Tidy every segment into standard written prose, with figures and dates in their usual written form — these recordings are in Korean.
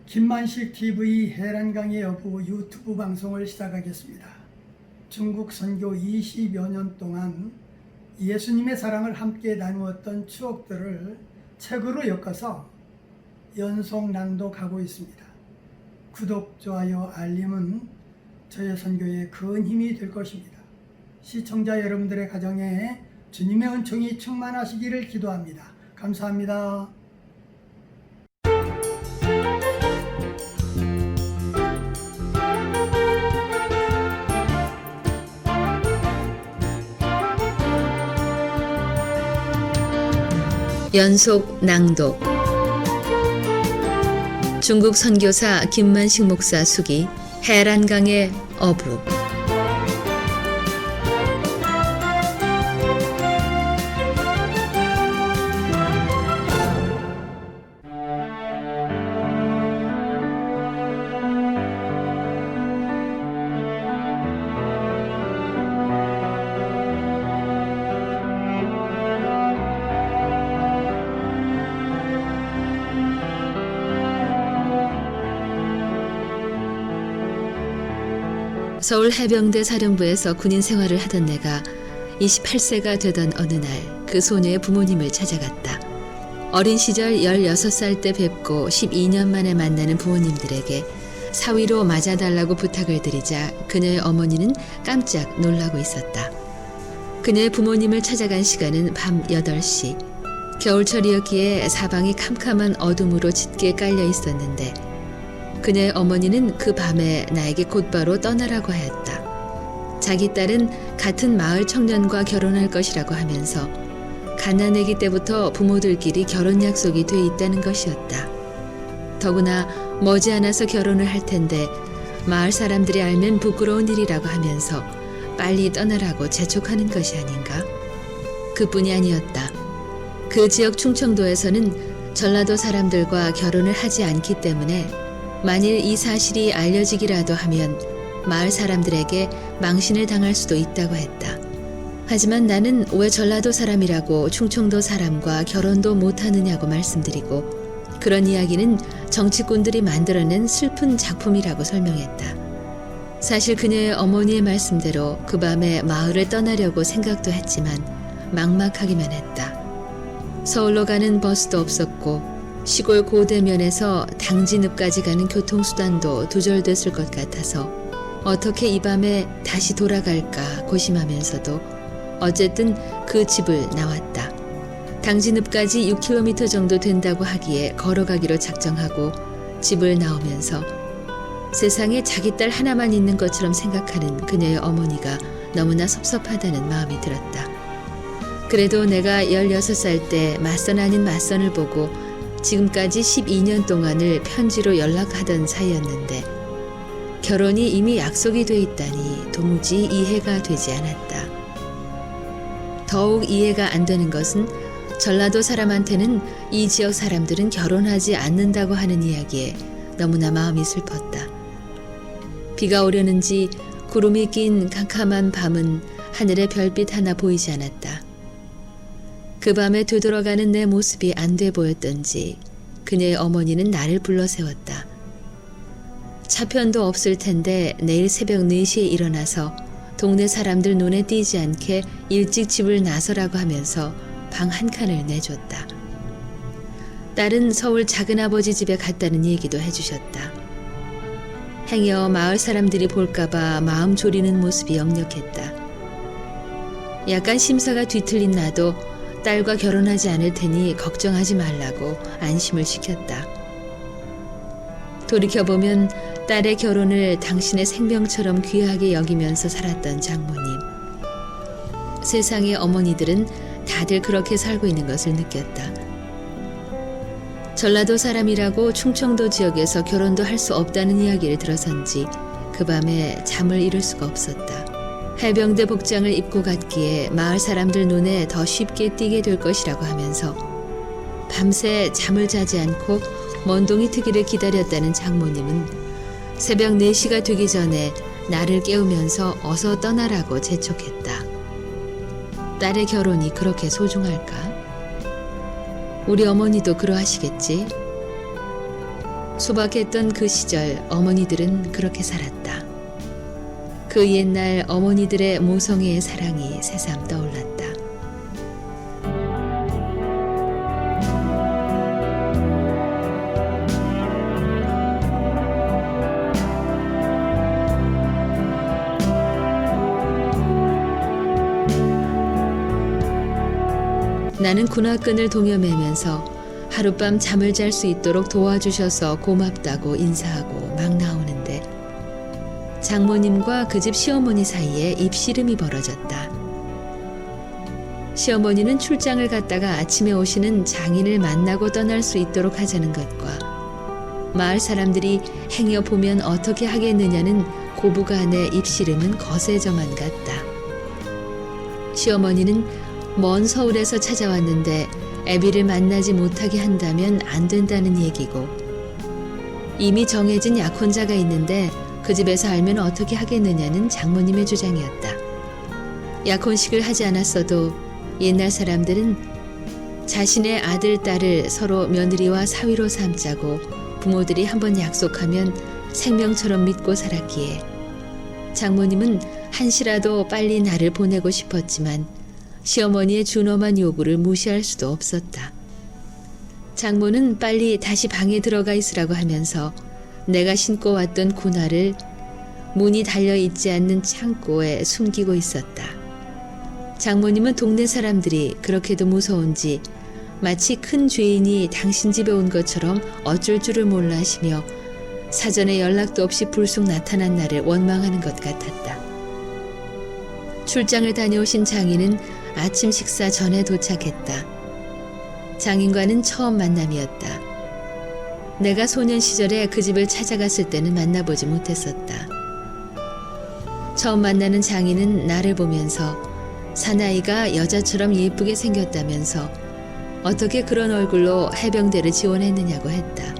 김만식 TV 해란강의 여부 유튜브 방송을 시작하겠습니다. 중국 선교 20여 년 동안 예수님의 사랑을 함께 나누었던 추억들을 책으로 엮어서 연속 낭독하고 있습니다. 구독, 좋아요, 알림은 저의 선교에 큰 힘이 될 것입니다. 시청자 여러분들의 가정에 주님의 은총이 충만하시기를 기도합니다. 감사합니다. 연속 낭독. 중국 선교사 김만식 목사 수기 해란강의 어부. 서울 해병대 사령부에서 군인 생활을 하던 내가 28세가 되던 어느 날 그 소녀의 부모님을 찾아갔다. 어린 시절 16살 때 뵙고 12년 만에 만나는 부모님들에게 사위로 맞아달라고 부탁을 드리자 그녀의 어머니는 깜짝 놀라고 있었다. 그녀의 부모님을 찾아간 시간은 밤 8시. 겨울철이었기에 사방이 캄캄한 어둠으로 짙게 깔려 있었는데 그녀의 어머니는 그 밤에 나에게 곧바로 떠나라고 하였다. 자기 딸은 같은 마을 청년과 결혼할 것이라고 하면서 갓난아기 때부터 부모들끼리 결혼 약속이 돼 있다는 것이었다. 더구나 머지않아서 결혼을 할 텐데 마을 사람들이 알면 부끄러운 일이라고 하면서 빨리 떠나라고 재촉하는 것이 아닌가? 그뿐이 아니었다. 그 지역 충청도에서는 전라도 사람들과 결혼을 하지 않기 때문에 만일 이 사실이 알려지기라도 하면 마을 사람들에게 망신을 당할 수도 있다고 했다. 하지만 나는 왜 전라도 사람이라고 충청도 사람과 결혼도 못하느냐고 말씀드리고 그런 이야기는 정치꾼들이 만들어낸 슬픈 작품이라고 설명했다. 사실 그녀의 어머니의 말씀대로 그 밤에 마을을 떠나려고 생각도 했지만 막막하기만 했다. 서울로 가는 버스도 없었고 시골 고대면에서 당진읍까지 가는 교통수단도 두절됐을 것 같아서 어떻게 이 밤에 다시 돌아갈까 고심하면서도 어쨌든 그 집을 나왔다. 당진읍까지 6km 정도 된다고 하기에 걸어가기로 작정하고 집을 나오면서 세상에 자기 딸 하나만 있는 것처럼 생각하는 그녀의 어머니가 너무나 섭섭하다는 마음이 들었다. 그래도 내가 16살 때 맞선 아닌 맞선을 보고 지금까지 12년 동안을 편지로 연락하던 사이였는데 결혼이 이미 약속이 돼 있다니 도무지 이해가 되지 않았다. 더욱 이해가 안 되는 것은 전라도 사람한테는 이 지역 사람들은 결혼하지 않는다고 하는 이야기에 너무나 마음이 슬펐다. 비가 오려는지 구름이 낀 캄캄한 밤은 하늘에 별빛 하나 보이지 않았다. 그 밤에 되돌아가는 내 모습이 안 돼 보였던지 그녀의 어머니는 나를 불러 세웠다. 차편도 없을 텐데 내일 새벽 4시에 일어나서 동네 사람들 눈에 띄지 않게 일찍 집을 나서라고 하면서 방 한 칸을 내줬다. 딸은 서울 작은아버지 집에 갔다는 얘기도 해주셨다. 행여 마을 사람들이 볼까봐 마음 졸이는 모습이 역력했다. 약간 심사가 뒤틀린 나도 딸과 결혼하지 않을 테니 걱정하지 말라고 안심을 시켰다. 돌이켜보면 딸의 결혼을 당신의 생명처럼 귀하게 여기면서 살았던 장모님. 세상의 어머니들은 다들 그렇게 살고 있는 것을 느꼈다. 전라도 사람이라고 충청도 지역에서 결혼도 할 수 없다는 이야기를 들어선지 그 밤에 잠을 이룰 수가 없었다. 해병대 복장을 입고 갔기에 마을 사람들 눈에 더 쉽게 띄게 될 것이라고 하면서 밤새 잠을 자지 않고 먼동이 트기를 기다렸다는 장모님은 새벽 4시가 되기 전에 나를 깨우면서 어서 떠나라고 재촉했다. 딸의 결혼이 그렇게 소중할까? 우리 어머니도 그러하시겠지? 소박했던 그 시절 어머니들은 그렇게 살았다. 그 옛날 어머니들의 모성애의 사랑이 새삼 떠올랐다. 나는 군화끈을 동여매면서 하룻밤 잠을 잘 수 있도록 도와주셔서 고맙다고 인사하고 막 나오는데 장모님과 그 집 시어머니 사이에 입씨름이 벌어졌다. 시어머니는 출장을 갔다가 아침에 오시는 장인을 만나고 떠날 수 있도록 하자는 것과 마을 사람들이 행여 보면 어떻게 하겠느냐는 고부간의 입씨름은 거세져만 갔다. 시어머니는 먼 서울에서 찾아왔는데 애비를 만나지 못하게 한다면 안 된다는 얘기고 이미 정해진 약혼자가 있는데 그 집에서 알면 어떻게 하겠느냐는 장모님의 주장이었다. 약혼식을 하지 않았어도 옛날 사람들은 자신의 아들, 딸을 서로 며느리와 사위로 삼자고 부모들이 한번 약속하면 생명처럼 믿고 살았기에 장모님은 한시라도 빨리 나를 보내고 싶었지만 시어머니의 준엄한 요구를 무시할 수도 없었다. 장모는 빨리 다시 방에 들어가 있으라고 하면서 내가 신고 왔던 군화를 문이 달려있지 않는 창고에 숨기고 있었다. 장모님은 동네 사람들이 그렇게도 무서운지 마치 큰 죄인이 당신 집에 온 것처럼 어쩔 줄을 몰라 하시며 사전에 연락도 없이 불쑥 나타난 나를 원망하는 것 같았다. 출장을 다녀오신 장인은 아침 식사 전에 도착했다. 장인과는 처음 만남이었다. 내가 소년 시절에 그 집을 찾아갔을 때는 만나보지 못했었다. 처음 만나는 장인은 나를 보면서 사나이가 여자처럼 예쁘게 생겼다면서 어떻게 그런 얼굴로 해병대를 지원했느냐고 했다.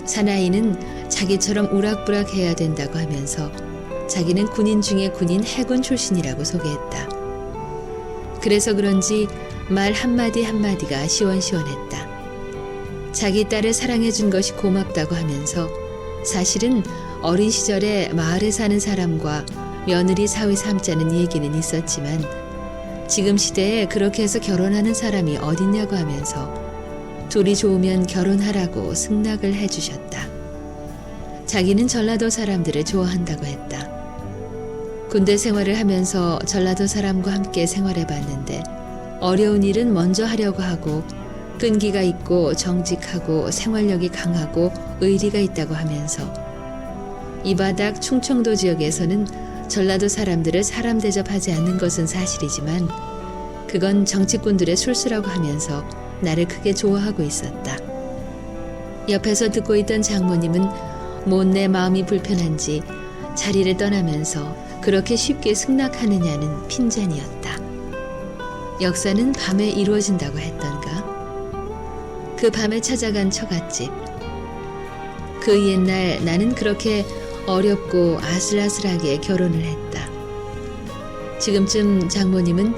사나이는 자기처럼 우락부락해야 된다고 하면서 자기는 군인 중에 군인 해군 출신이라고 소개했다. 그래서 그런지 말 한마디 한마디가 시원시원했다. 자기 딸을 사랑해준 것이 고맙다고 하면서 사실은 어린 시절에 마을에 사는 사람과 며느리 사위 삼자는 얘기는 있었지만 지금 시대에 그렇게 해서 결혼하는 사람이 어딨냐고 하면서 둘이 좋으면 결혼하라고 승낙을 해주셨다. 자기는 전라도 사람들을 좋아한다고 했다. 군대 생활을 하면서 전라도 사람과 함께 생활해봤는데 어려운 일은 먼저 하려고 하고 끈기가 있고 정직하고 생활력이 강하고 의리가 있다고 하면서 이 바닥 충청도 지역에서는 전라도 사람들을 사람 대접하지 않는 것은 사실이지만 그건 정치꾼들의 술수라고 하면서 나를 크게 좋아하고 있었다. 옆에서 듣고 있던 장모님은 못내 마음이 불편한지 자리를 떠나면서 그렇게 쉽게 승낙하느냐는 핀잔이었다. 역사는 밤에 이루어진다고 했던가? 그 밤에 찾아간 처갓집. 그 옛날 나는 그렇게 어렵고 아슬아슬하게 결혼을 했다. 지금쯤 장모님은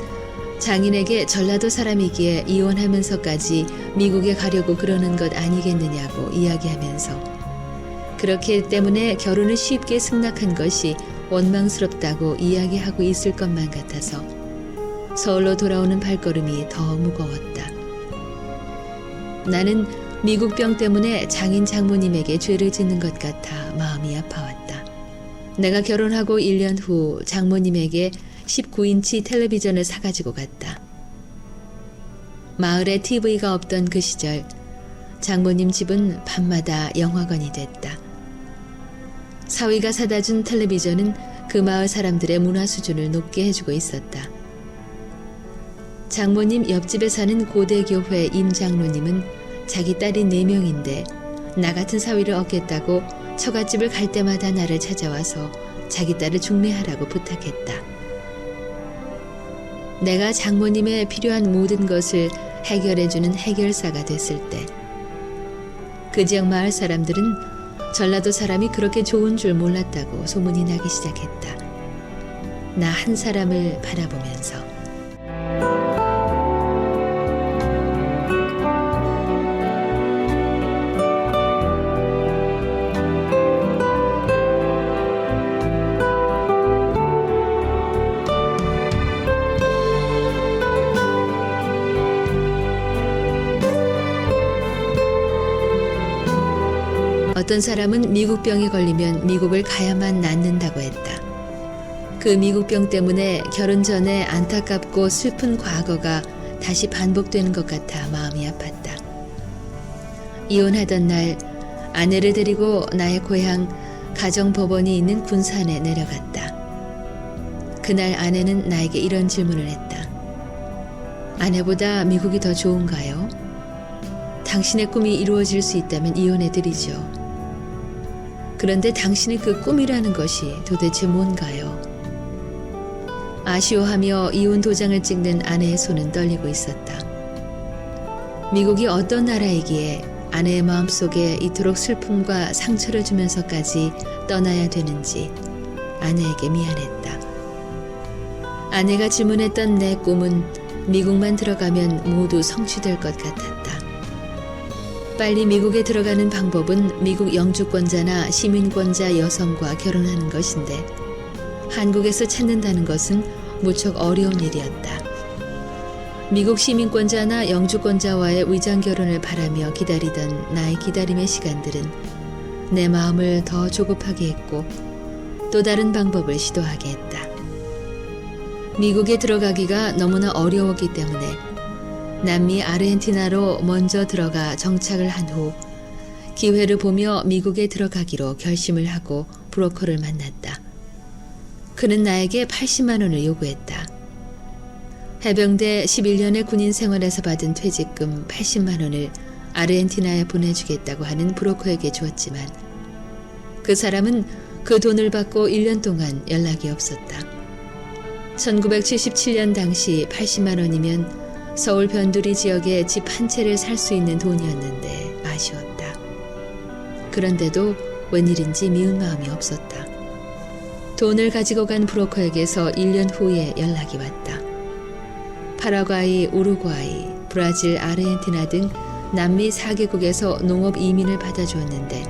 장인에게 전라도 사람이기에 이혼하면서까지 미국에 가려고 그러는 것 아니겠느냐고 이야기하면서 그렇기 때문에 결혼을 쉽게 승낙한 것이 원망스럽다고 이야기하고 있을 것만 같아서 서울로 돌아오는 발걸음이 더 무거웠다. 나는 미국병 때문에 장인 장모님에게 죄를 짓는 것 같아 마음이 아파왔다. 내가 결혼하고 1년 후 장모님에게 19인치 텔레비전을 사가지고 갔다. 마을에 TV가 없던 그 시절 장모님 집은 밤마다 영화관이 됐다. 사위가 사다 준 텔레비전은 그 마을 사람들의 문화 수준을 높게 해주고 있었다. 장모님 옆집에 사는 고대교회 임장로님은 자기 딸이 4명인데 나 같은 사위를 얻겠다고 처갓집을 갈 때마다 나를 찾아와서 자기 딸을 중매하라고 부탁했다. 내가 장모님의 필요한 모든 것을 해결해주는 해결사가 됐을 때 그 지역 마을 사람들은 전라도 사람이 그렇게 좋은 줄 몰랐다고 소문이 나기 시작했다. 나 한 사람을 바라보면서. 어떤 사람은 미국병에 걸리면 미국을 가야만 낫는다고 했다. 그 미국병 때문에 결혼 전에 안타깝고 슬픈 과거가 다시 반복되는 것 같아 마음이 아팠다. 이혼하던 날 아내를 데리고 나의 고향 가정법원이 있는 군산에 내려갔다. 그날 아내는 나에게 이런 질문을 했다. 아내보다 미국이 더 좋은가요? 당신의 꿈이 이루어질 수 있다면 이혼해드리죠. 그런데 당신의 그 꿈이라는 것이 도대체 뭔가요? 아쉬워하며 이혼 도장을 찍는 아내의 손은 떨리고 있었다. 미국이 어떤 나라이기에 아내의 마음속에 이토록 슬픔과 상처를 주면서까지 떠나야 되는지 아내에게 미안했다. 아내가 질문했던 내 꿈은 미국만 들어가면 모두 성취될 것 같았다. 빨리 미국에 들어가는 방법은 미국 영주권자나 시민권자 여성과 결혼하는 것인데 한국에서 찾는다는 것은 무척 어려운 일이었다. 미국 시민권자나 영주권자와의 위장 결혼을 바라며 기다리던 나의 기다림의 시간들은 내 마음을 더 조급하게 했고 또 다른 방법을 시도하게 했다. 미국에 들어가기가 너무나 어려웠기 때문에 남미 아르헨티나로 먼저 들어가 정착을 한 후 기회를 보며 미국에 들어가기로 결심을 하고 브로커를 만났다. 그는 나에게 80만 원을 요구했다. 해병대 11년의 군인 생활에서 받은 퇴직금 80만 원을 아르헨티나에 보내주겠다고 하는 브로커에게 주었지만 그 사람은 그 돈을 받고 1년 동안 연락이 없었다. 1977년 당시 80만 원이면 서울 변두리 지역에 집 한 채를 살 수 있는 돈이었는데 아쉬웠다. 그런데도 웬일인지 미운 마음이 없었다. 돈을 가지고 간 브로커에게서 1년 후에 연락이 왔다. 파라과이, 우루과이, 브라질, 아르헨티나 등 남미 4개국에서 농업 이민을 받아주었는데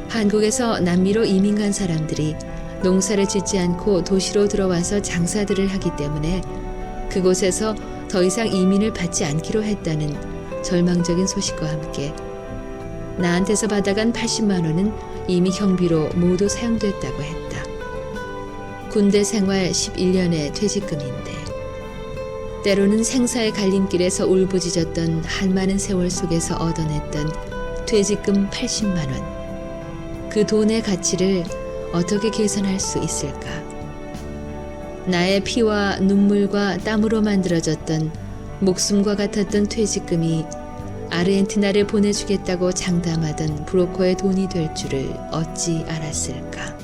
한국에서 남미로 이민 간 사람들이 농사를 짓지 않고 도시로 들어와서 장사들을 하기 때문에 그곳에서 더 이상 이민을 받지 않기로 했다는 절망적인 소식과 함께 나한테서 받아간 80만 원은 이미 경비로 모두 사용됐다고 했다. 군대 생활 11년의 퇴직금인데 때로는 생사의 갈림길에서 울부짖었던 한많은 세월 속에서 얻어냈던 퇴직금 80만 원. 그 돈의 가치를 어떻게 계산할 수 있을까? 나의 피와 눈물과 땀으로 만들어졌던 목숨과 같았던 퇴직금이 아르헨티나를 보내주겠다고 장담하던 브로커의 돈이 될 줄을 어찌 알았을까?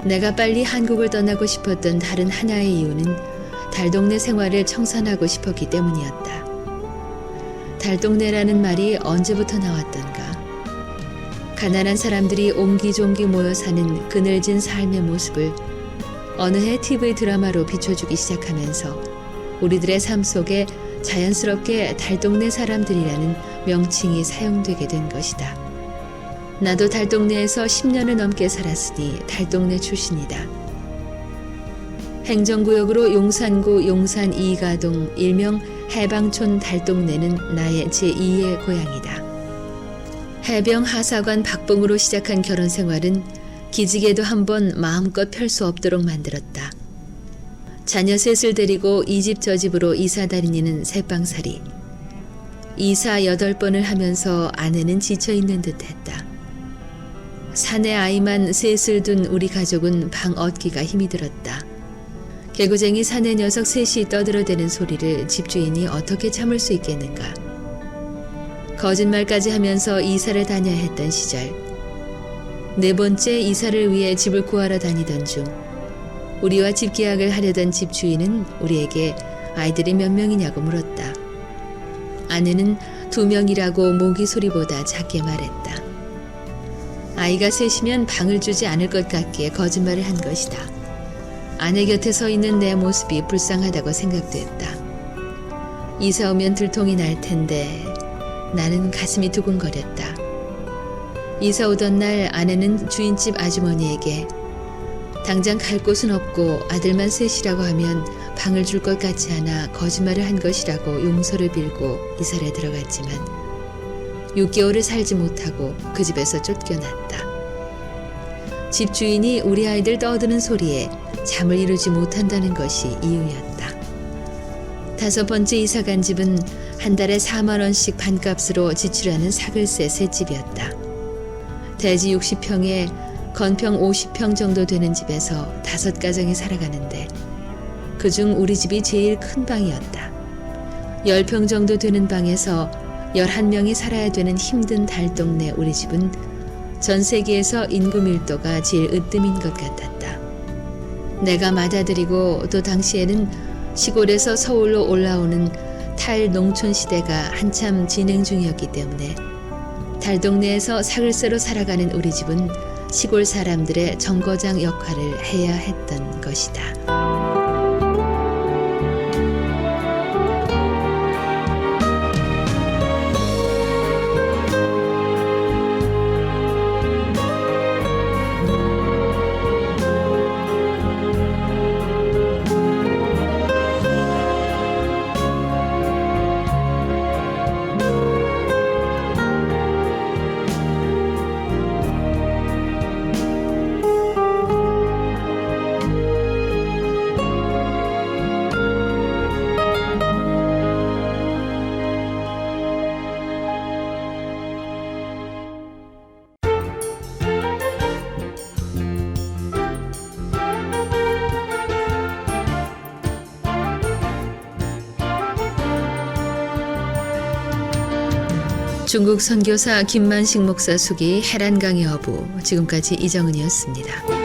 내가 빨리 한국을 떠나고 싶었던 다른 하나의 이유는 달동네 생활을 청산하고 싶었기 때문이었다. 달동네라는 말이 언제부터 나왔던가. 가난한 사람들이 옹기종기 모여 사는 그늘진 삶의 모습을 어느 해 TV 드라마로 비춰주기 시작하면서 우리들의 삶 속에 자연스럽게 달동네 사람들이라는 명칭이 사용되게 된 것이다. 나도 달동네에서 10년을 넘게 살았으니 달동네 출신이다. 행정구역으로 용산구 용산 2가동 일명 해방촌 달동네는 나의 제2의 고향이다. 해병 하사관 박봉으로 시작한 결혼 생활은 기지개도 한번 마음껏 펼 수 없도록 만들었다. 자녀 셋을 데리고 이 집 저 집으로 이사 다니는 새빵살이. 이사 8번을 하면서 아내는 지쳐있는 듯했다. 사내 아이만 셋을 둔 우리 가족은 방 얻기가 힘이 들었다. 개구쟁이 사내 녀석 셋이 떠들어대는 소리를 집주인이 어떻게 참을 수 있겠는가. 거짓말까지 하면서 이사를 다녀야 했던 시절. 4번째 이사를 위해 집을 구하러 다니던 중 우리와 집 계약을 하려던 집주인은 우리에게 아이들이 몇 명이냐고 물었다. 아내는 2명이라고 모기 소리보다 작게 말했다. 아이가 셋이면 방을 주지 않을 것 같기에 거짓말을 한 것이다. 아내 곁에 서 있는 내 모습이 불쌍하다고 생각됐다. 이사 오면 들통이 날 텐데 나는 가슴이 두근거렸다. 이사 오던 날 아내는 주인집 아주머니에게 당장 갈 곳은 없고 아들만 셋이라고 하면 방을 줄 것 같지 않아 거짓말을 한 것이라고 용서를 빌고 이사를 들어갔지만 6개월을 살지 못하고 그 집에서 쫓겨났다. 집 주인이 우리 아이들 떠드는 소리에 잠을 이루지 못한다는 것이 이유였다. 5번째 이사 간 집은 한 달에 4만 원씩 반값으로 지출하는 사글세 셋집이었다. 대지 60평에 건평 50평 정도 되는 집에서 5가정이 살아가는데 그중 우리 집이 제일 큰 방이었다. 10평 정도 되는 방에서 11명이 살아야 되는 힘든 달동네 우리 집은 전 세계에서 인구 밀도가 제일 으뜸인 것 같았다. 내가 맏아들이고 또 당시에는 시골에서 서울로 올라오는 탈농촌 시대가 한참 진행 중이었기 때문에 달동네에서 사글세로 살아가는 우리 집은 시골 사람들의 정거장 역할을 해야 했던 것이다. 중국 선교사 김만식 목사 숙이 해란강의 어부, 지금까지 이정은이었습니다.